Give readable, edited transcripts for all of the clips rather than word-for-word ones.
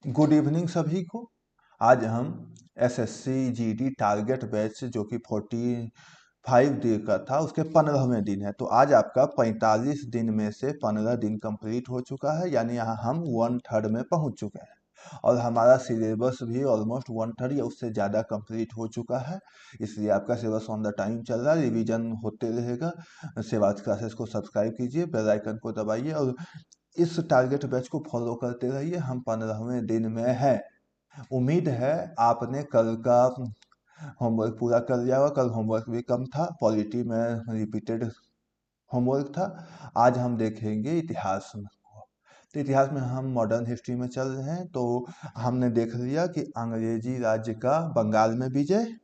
Good evening सभी को। आज हम एसएससी जीडी टारगेट बैच जो कि 45 डे का था उसके 15वें दिन है। तो आज आपका 45 दिन में से 15 दिन कंप्लीट हो चुका है, यानी यहाँ हम 1/3 में पहुँच चुके हैं और हमारा सिलेबस भी ऑलमोस्ट 1/3 या उससे ज़्यादा कंप्लीट हो चुका है। इसलिए आपका सिलेबस ऑन द टाइम चल रहा है, रिवीजन होते रहेगा। सेवाज क्लासेस को सब्सक्राइब कीजिए, बेल आइकन को दबाइए और इस टारगेट बैच को फॉलो करते रहिए। हम 15वें दिन में हैं। उम्मीद है आपने कल का होमवर्क पूरा कर लिया होगा। कल होमवर्क भी कम था, पॉलिटी में रिपीटेड होमवर्क था। आज हम देखेंगे इतिहास में। तो इतिहास में हम मॉडर्न हिस्ट्री में चल रहे हैं। तो हमने देख लिया कि अंग्रेजी राज्य का बंगाल में विजय,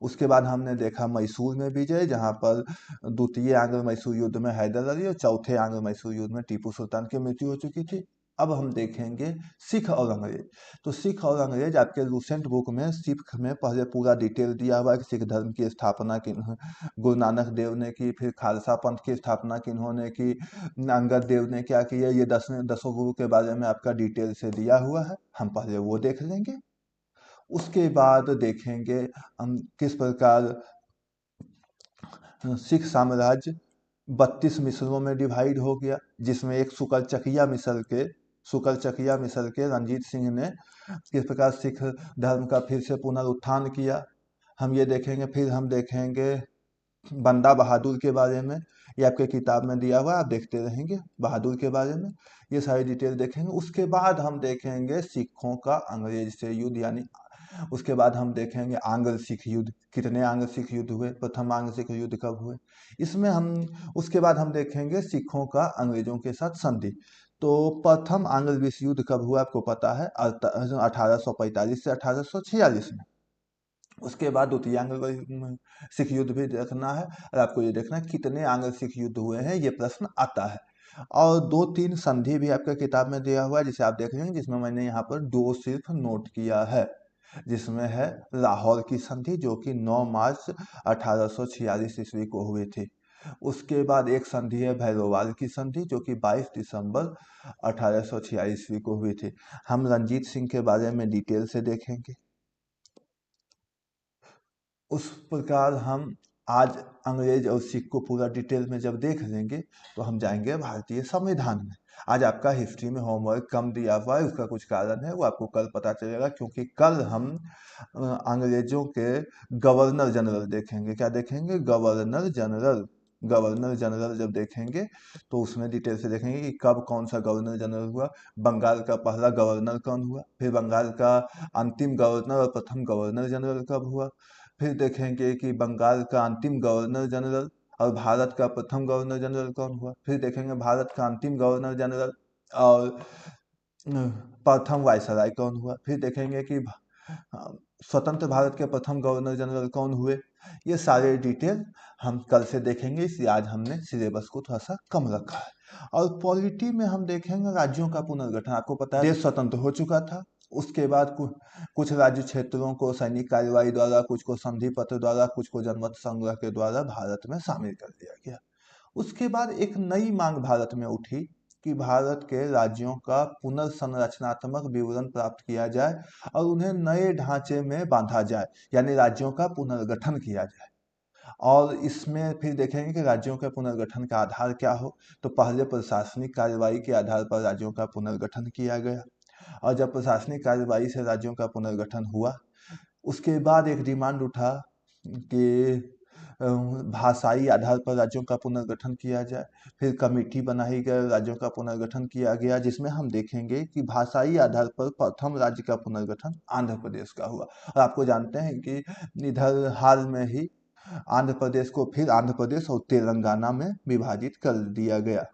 उसके बाद हमने देखा मैसूर में विजय, जहां पर द्वितीय आंग्ल मैसूर युद्ध में हैदर अली और चौथे आंग्ल मैसूर युद्ध में टीपू सुल्तान की मृत्यु हो चुकी थी। अब हम देखेंगे सिख और अंग्रेज। तो सिख और अंग्रेज आपके लूसेंट बुक में सिख में पहले पूरा डिटेल दिया हुआ है कि सिख धर्म की स्थापना की गुरु नानक देव ने की, फिर खालसा पंथ की स्थापना किन्होंने की, अंगद देव ने क्या किया, ये दसों गुरु के बारे में आपका डिटेल से दिया हुआ है। हम पहले वो देख लेंगे, उसके बाद देखेंगे हम किस प्रकार सिख साम्राज्य 32 मिसलों में डिवाइड हो गया, जिसमें एक सुकल चकिया मिसल के रंजीत सिंह ने किस प्रकार सिख धर्म का फिर से पुनरुत्थान किया, हम ये देखेंगे। फिर हम देखेंगे बंदा बहादुर के बारे में, ये आपके किताब में दिया हुआ है, आप देखते रहेंगे बहादुर के बारे में, ये सारी डिटेल देखेंगे। उसके बाद हम देखेंगे सिखों का अंग्रेज से युद्ध, यानी उसके बाद हम देखेंगे आंग्ल सिख युद्ध, कितने आंग्ल सिख युद्ध हुए, प्रथम आंग्ल सिख युद्ध कब हुए, इसमें हम उसके बाद हम देखेंगे सिखों का अंग्रेजों के साथ संधि। तो प्रथम आंग्ल विश्व युद्ध कब हुआ आपको पता है, 1845 से 1846 में। उसके बाद द्वितीय आंग्ल सिख युद्ध भी देखना है और आपको ये देखना है कितने आंग्ल सिख युद्ध हुए हैं, ये प्रश्न आता है। और 2-3 संधि भी आपके किताब में दिया हुआ है जिसे आप देख लेंगे, जिसमें मैंने यहाँ पर 2 सिर्फ नोट किया है। जिसमें है लाहौर की संधि जो कि 9 मार्च 1846 ईस्वी को हुई थी। उसके बाद एक संधि है भैरोवाल की संधि जो कि 22 दिसंबर 1846 ईस्वी को हुई थी। हम रंजीत सिंह के बारे में डिटेल से देखेंगे। उस प्रकार हम आज अंग्रेज और सिख को पूरा डिटेल में जब देख लेंगे तो हम जाएंगे भारतीय संविधान में। आज आपका हिस्ट्री में होमवर्क कम दिया हुआ है, उसका कुछ कारण है, वो आपको कल पता चलेगा, क्योंकि कल हम अंग्रेजों के गवर्नर जनरल देखेंगे। क्या देखेंगे? Governor general. गवर्नर जनरल जब देखेंगे तो उसमें डिटेल से देखेंगे कि कब कौन सा गवर्नर जनरल हुआ, बंगाल का पहला गवर्नर कौन हुआ, फिर बंगाल का अंतिम गवर्नर और प्रथम गवर्नर जनरल कब हुआ, फिर देखेंगे कि बंगाल का अंतिम गवर्नर जनरल और भारत का प्रथम गवर्नर जनरल कौन हुआ, फिर देखेंगे भारत का अंतिम गवर्नर जनरल और प्रथम वायसराय कौन हुआ, फिर देखेंगे कि स्वतंत्र भारत के प्रथम गवर्नर जनरल कौन हुए। ये सारे डिटेल हम कल से देखेंगे, इसलिए आज हमने सिलेबस को थोड़ा सा कम रखा है। और पॉलिटी में हम देखेंगे राज्यों का पुनर्गठन। आपको पता है देश स्वतंत्र हो चुका था, उसके बाद कुछ राज्य क्षेत्रों को सैनिक कार्रवाई द्वारा, कुछ को संधि पत्र द्वारा, कुछ को जनमत संग्रह के द्वारा भारत में शामिल कर दिया गया। उसके बाद एक नई मांग भारत में उठी कि भारत के राज्यों का पुनर्संरचनात्मक विवरण प्राप्त किया जाए और उन्हें नए ढांचे में बांधा जाए, यानी राज्यों का पुनर्गठन किया जाए। और इसमें फिर देखेंगे कि राज्यों के पुनर्गठन का आधार क्या हो। तो पहले प्रशासनिक कार्रवाई के आधार पर राज्यों का पुनर्गठन किया गया, और जब प्रशासनिक कार्रवाई से राज्यों का पुनर्गठन हुआ, उसके बाद एक डिमांड उठा कि भाषाई आधार पर राज्यों का पुनर्गठन किया जाए। फिर कमेटी बनाई गई, राज्यों का पुनर्गठन किया गया, जिसमें हम देखेंगे कि भाषाई आधार पर प्रथम राज्य का पुनर्गठन आंध्र प्रदेश का हुआ। और आपको जानते हैं कि इधर हाल में ही आंध्र प्रदेश को फिर आंध्र प्रदेश और तेलंगाना में विभाजित कर दिया गया।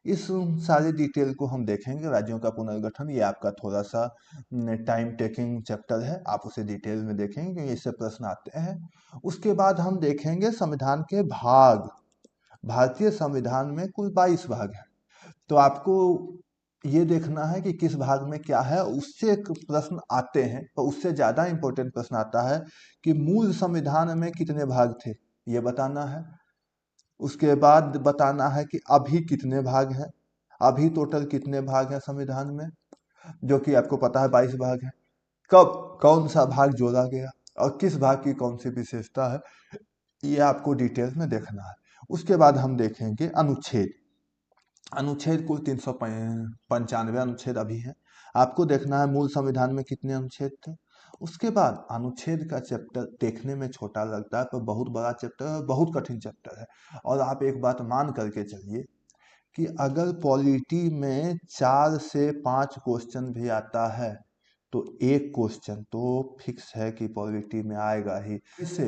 इस सारे डिटेल को हम देखेंगे। राज्यों का पुनर्गठन ये आपका थोड़ा सा टाइम टेकिंग चैप्टर है, आप उसे डिटेल में देखेंगे क्योंकि इससे प्रश्न आते हैं। उसके बाद हम देखेंगे संविधान के भाग। भारतीय संविधान में कुल 22 भाग हैं, तो आपको ये देखना है कि किस भाग में क्या है। उससे एक प्रश्न आते हैं, पर उससे ज़्यादा इंपॉर्टेंट प्रश्न आता है कि मूल संविधान में कितने भाग थे, ये बताना है। उसके बाद बताना है कि अभी कितने भाग हैं, अभी टोटल कितने भाग हैं संविधान में, जो कि आपको पता है 22 भाग है। कब कौन सा भाग जोड़ा गया और किस भाग की कौन सी विशेषता है, ये आपको डिटेल में देखना है। उसके बाद हम देखेंगे अनुच्छेद। अनुच्छेद कुल 395 अनुच्छेद अभी हैं। आपको देखना है मूल संविधान में कितने अनुच्छेद थे। उसके बाद अनुच्छेद का चैप्टर देखने में छोटा लगता है पर बहुत बड़ा चैप्टर है, बहुत कठिन चैप्टर है। और आप एक बात मान करके चलिए कि अगर पॉलिटी में 4 से 5 क्वेश्चन भी आता है तो एक क्वेश्चन तो फिक्स है कि पॉलिटी में आएगा ही। इसे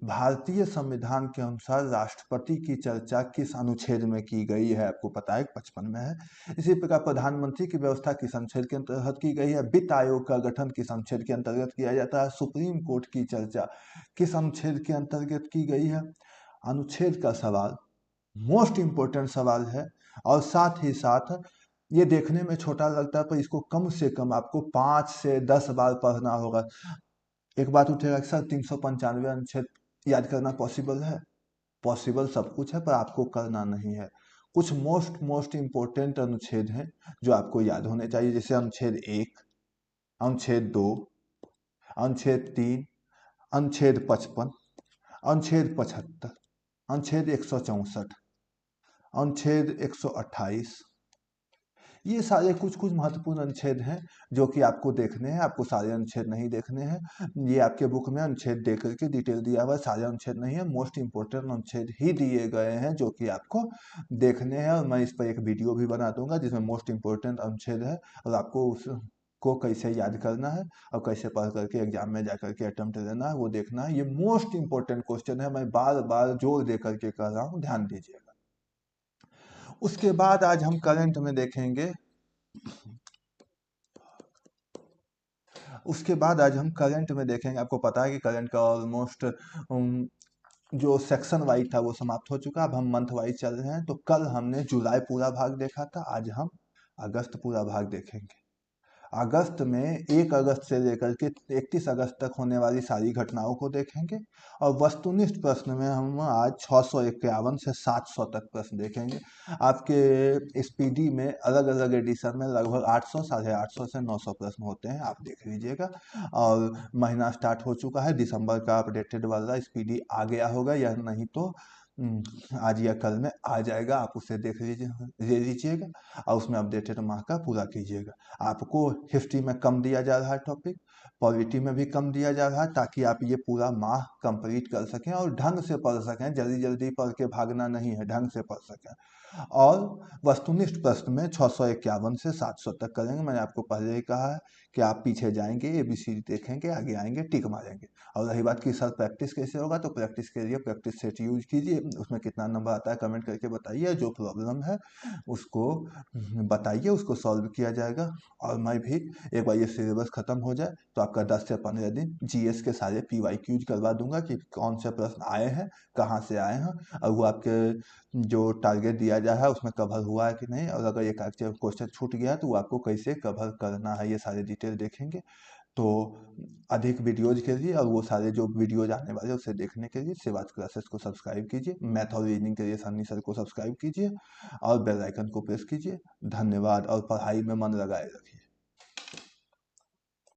भारतीय संविधान के अनुसार राष्ट्रपति की चर्चा किस अनुच्छेद में की गई है, आपको पता है 55 में है। इसी प्रकार प्रधानमंत्री की व्यवस्था किस अनुच्छेद के अंतर्गत की गई है, वित्त आयोग का गठन किस अनुच्छेद के अंतर्गत किया जाता है, सुप्रीम कोर्ट की चर्चा किस अनुच्छेद के अंतर्गत की गई है। अनुच्छेद का सवाल मोस्ट इम्पोर्टेंट सवाल है और साथ ही साथ ये देखने में छोटा लगता है पर इसको कम से कम आपको 5 से 10 बार पढ़ना होगा। एक बात उठेगा सर 395 अनुच्छेद याद करना पॉसिबल है? पॉसिबल सब कुछ है पर आपको करना नहीं है। कुछ मोस्ट इम्पोर्टेंट अनुच्छेद हैं जो आपको याद होने चाहिए, जैसे अनुच्छेद 1, अनुच्छेद 2, अनुच्छेद 3, अनुच्छेद 55, अनुच्छेद 75, अनुच्छेद 164, अनुच्छेद 128। ये सारे कुछ कुछ महत्वपूर्ण अनुच्छेद हैं जो कि आपको देखने हैं। आपको सारे अनुच्छेद नहीं देखने हैं, ये आपके बुक में अनुच्छेद दे करके डिटेल दिया हुआ है, सारे अनुच्छेद नहीं है, मोस्ट इंपोर्टेंट अनुच्छेद ही दिए गए हैं जो कि आपको देखने हैं। और मैं इस पर एक वीडियो भी बना दूंगा जिसमें मोस्ट इंपोर्टेंट अनुच्छेद है और आपको उस को कैसे याद करना है और कैसे पढ़ करके एग्जाम में जा करके अटेम्प्ट देना है वो देखना है। ये मोस्ट इंपोर्टेंट क्वेश्चन है, मैं बार बार जोर दे करके कह रहा हूँ, ध्यान दीजिएगा। उसके बाद आज हम करंट में देखेंगे। उसके बाद आज हम करंट में देखेंगे। आपको पता है कि करंट का ऑलमोस्ट जो सेक्शन वाइज था वो समाप्त हो चुका। अब हम मंथ वाइज चल रहे हैं। तो कल हमने जुलाई पूरा भाग देखा था, आज हम अगस्त पूरा भाग देखेंगे। अगस्त में 1 अगस्त से लेकर के 31 अगस्त तक होने वाली सारी घटनाओं को देखेंगे और वस्तुनिष्ठ प्रश्न में हम आज 651 से 700 तक प्रश्न देखेंगे। आपके स्पीडी में अलग अलग एडिशन में लगभग 800, 850 से 900 प्रश्न होते हैं, आप देख लीजिएगा। और महीना स्टार्ट हो चुका है, दिसंबर का अपडेटेड वाला स्पीडी आ गया होगा या नहीं तो आज या कल में आ जाएगा, आप उसे देख ले लीजिएगा और उसमें अपडेटेड माह का पूरा कीजिएगा। आपको हिस्ट्री में कम दिया जा रहा है टॉपिक, पॉलिटी में भी कम दिया जा रहा है ताकि आप ये पूरा माह कंप्लीट कर सकें और ढंग से पढ़ सकें। जल्दी जल्दी पढ़ के भागना नहीं है, ढंग से पढ़ सकें। और वस्तुनिष्ठ प्रश्न में 651 से 700 तक करेंगे। मैंने आपको पहले ही कहा है कि आप पीछे जाएंगे, ABCD देखेंगे, आगे आएंगे, टिक मारेंगे। और रही बात कि सर प्रैक्टिस कैसे होगा, तो प्रैक्टिस के लिए प्रैक्टिस सेट यूज कीजिए। उसमें कितना नंबर आता है कमेंट करके बताइए, जो प्रॉब्लम है उसको बताइए, उसको सॉल्व किया जाएगा। और मैं भी एक बार ये सिलेबस खत्म हो जाए तो आपका 10 से 15 दिन GS के सारे PYQ करवा दूंगा कि कौन से प्रश्न आए हैं, कहाँ से आए हैं और वो आपके जो टारगेट दिया जा है उसमें कवर हुआ है कि नहीं, और अगर एक आध क्वेश्चन छूट गया तो वो आपको कैसे कवर करना है, ये सारे डिटेल देखेंगे। तो अधिक वीडियोज के लिए और वो सारे जो वीडियोज आने वाले हैं उसे देखने के लिए सेवाज क्लासेस को सब्सक्राइब कीजिए, मैथ और रीजनिंग के लिए सन्नी सर को सब्सक्राइब कीजिए और बेल आइकन को प्रेस कीजिए। धन्यवाद और पढ़ाई में मन लगाए रखिए।